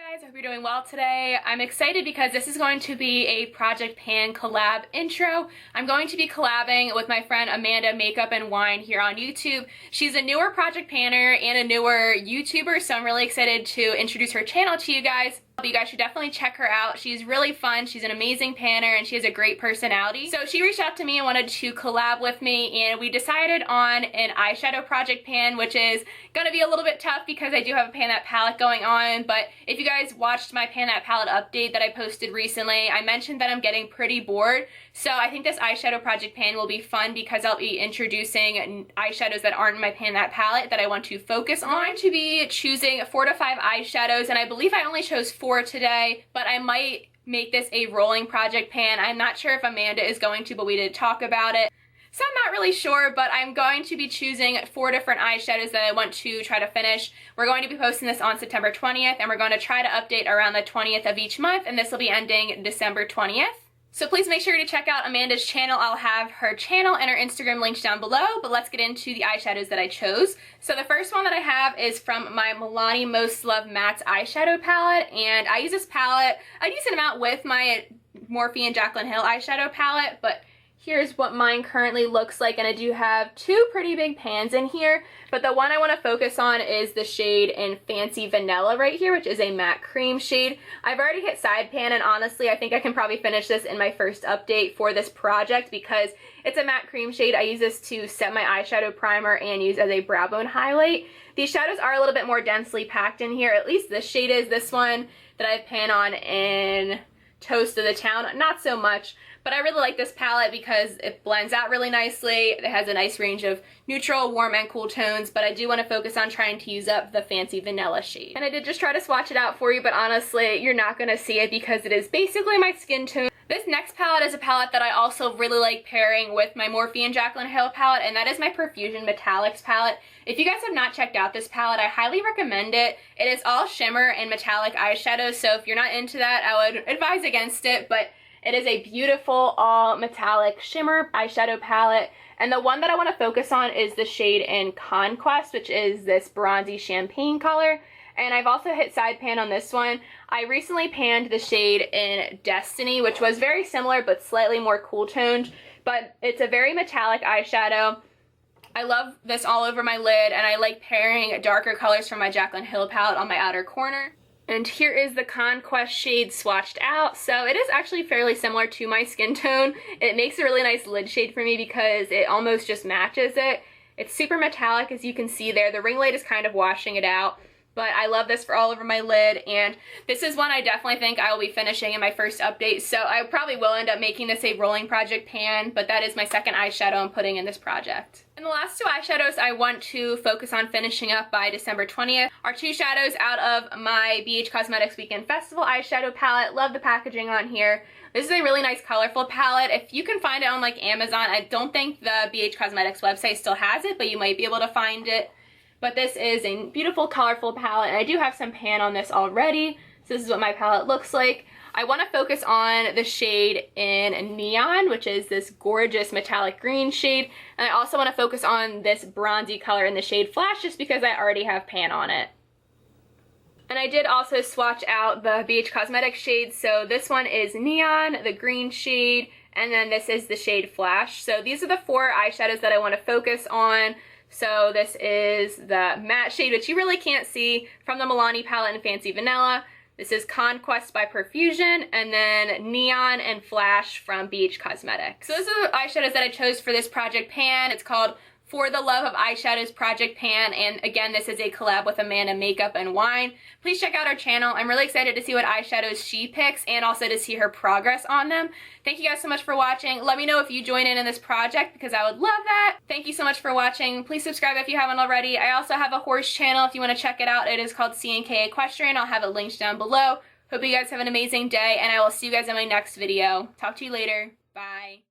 Guys, I hope you're doing well today. I'm excited because this is going to be a Project Pan collab intro. I'm going to be collabing with my friend Amanda Makeup and Wine here on YouTube. She's a newer Project Panner and a newer YouTuber, so I'm really excited to introduce her channel to you guys. You guys should definitely check her out. She's really fun, she's an amazing panner, and she has a great personality. So she reached out to me and wanted to collab with me, and we decided on an eyeshadow project pan, which is gonna be a little bit tough because I do have a pan that palette going on. But if you guys watched my pan that palette update that I posted recently, I mentioned that I'm getting pretty bored. So I think this eyeshadow project pan will be fun because I'll be introducing eyeshadows that aren't in my pan that palette that I want to focus on. I'm going to be choosing 4 to 5 eyeshadows, and I believe I only chose 4 today, but I might make this a rolling project pan. I'm not sure if Amanda is going to, but we did talk about it. So I'm not really sure, but I'm going to be choosing 4 different eyeshadows that I want to try to finish. We're going to be posting this on September 20th, and we're going to try to update around the 20th of each month, and this will be ending December 20th. So please make sure to check out Amanda's channel. I'll have her channel and her Instagram links down below, but let's get into the eyeshadows that I chose. So the first one that I have is from my Milani Most Loved Mattes eyeshadow palette, and I use this palette a decent amount with my Morphe and Jaclyn Hill eyeshadow palette, but here's what mine currently looks like, and I do have 2 pretty big pans in here, but the one I want to focus on is the shade in Fancy Vanilla right here, which is a matte cream shade. I've already hit side pan, and honestly I think I can probably finish this in my first update for this project because it's a matte cream shade. I use this to set my eyeshadow primer and use as a brow bone highlight. These shadows are a little bit more densely packed in here, at least this shade is. This one that I pan on in Toast of the Town, not so much. But I really like this palette because it blends out really nicely. It has a nice range of neutral, warm, and cool tones, but I do want to focus on trying to use up the Fancy Vanilla shade. And I did just try to swatch it out for you, but honestly, you're not going to see it because it is basically my skin tone. This next palette is a palette that I also really like pairing with my Morphe and Jaclyn Hill palette, and that is my Profusion Metallics palette. If you guys have not checked out this palette, I highly recommend it. It is all shimmer and metallic eyeshadows, so if you're not into that, I would advise against it, but it is a beautiful all metallic shimmer eyeshadow palette, and the one that I want to focus on is the shade in Conquest, which is this bronzy champagne color. And I've also hit side pan on this one. I recently panned the shade in Destiny, which was very similar but slightly more cool toned, but it's a very metallic eyeshadow. I love this all over my lid, and I like pairing darker colors from my Jaclyn Hill palette on my outer corner. And here is the Conquest shade swatched out. So it is actually fairly similar to my skin tone. It makes a really nice lid shade for me because it almost just matches it. It's super metallic, as you can see there. The ring light is kind of washing it out. But I love this for all over my lid, and this is one I definitely think I will be finishing in my first update, so I probably will end up making this a rolling project pan, but that is my second eyeshadow I'm putting in this project. And the last 2 eyeshadows I want to focus on finishing up by December 20th are 2 shadows out of my BH Cosmetics Weekend Festival eyeshadow palette. Love the packaging on here. This is a really nice colorful palette. If you can find it on like Amazon, I don't think the BH Cosmetics website still has it, but you might be able to find it. But this is a beautiful, colorful palette, and I do have some pan on this already. So this is what my palette looks like. I want to focus on the shade in Neon, which is this gorgeous metallic green shade. And I also want to focus on this bronzy color in the shade Flash, just because I already have pan on it. And I did also swatch out the BH Cosmetics shades. So this one is Neon, the green shade, and then this is the shade Flash. So these are the 4 eyeshadows that I want to focus on. So this is the matte shade, which you really can't see, from the Milani palette in Fancy Vanilla. This is Conquest by Profusion, and then Neon and Flash from BH Cosmetics. So those are the eyeshadows that I chose for this project pan. It's called For the Love of Eyeshadows Project Pan, and again, this is a collab with Amanda Makeup and Wine. Please check out our channel. I'm really excited to see what eyeshadows she picks and also to see her progress on them. Thank you guys so much for watching. Let me know if you join in this project because I would love that. Thank you so much for watching. Please subscribe if you haven't already. I also have a horse channel if you want to check it out. It is called C&K Equestrian. I'll have it linked down below. Hope you guys have an amazing day, and I will see you guys in my next video. Talk to you later. Bye.